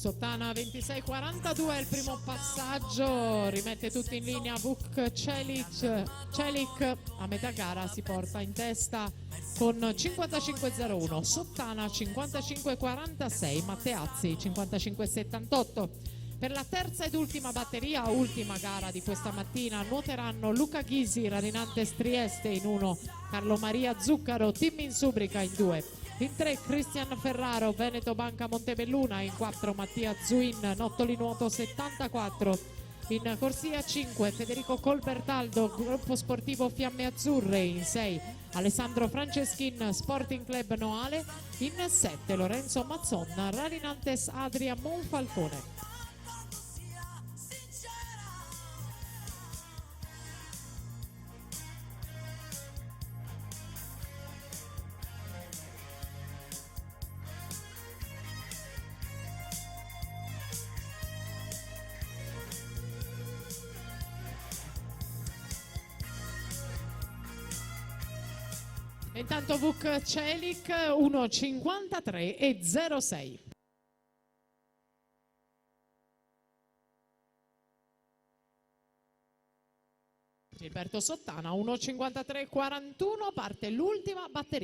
Sottana 26-42 è il primo passaggio, rimette tutti in linea Vuk Celik, a metà gara si porta in testa con 55-01, Sottana 55-46, Matteazzi 55-78. Per la terza ed ultima batteria, ultima gara di questa mattina, nuoteranno Luca Ghisi, Rarinantes Trieste in 1, Carlo Maria Zuccaro, Team Insubrica in 2. In 3 Cristian Ferraro, Veneto Banca Montebelluna, in 4 Mattia Zuin, Nottoli Nuoto 74, in corsia 5 Federico Colbertaldo, Gruppo Sportivo Fiamme Azzurre, in 6 Alessandro Franceschin, Sporting Club Noale, in 7 Lorenzo Mazzon, Rarinantes Adria Monfalcone. Intanto Vuk Celik 1.53 e 06. Gilberto Sottana 1.53 41, parte l'ultima batteria.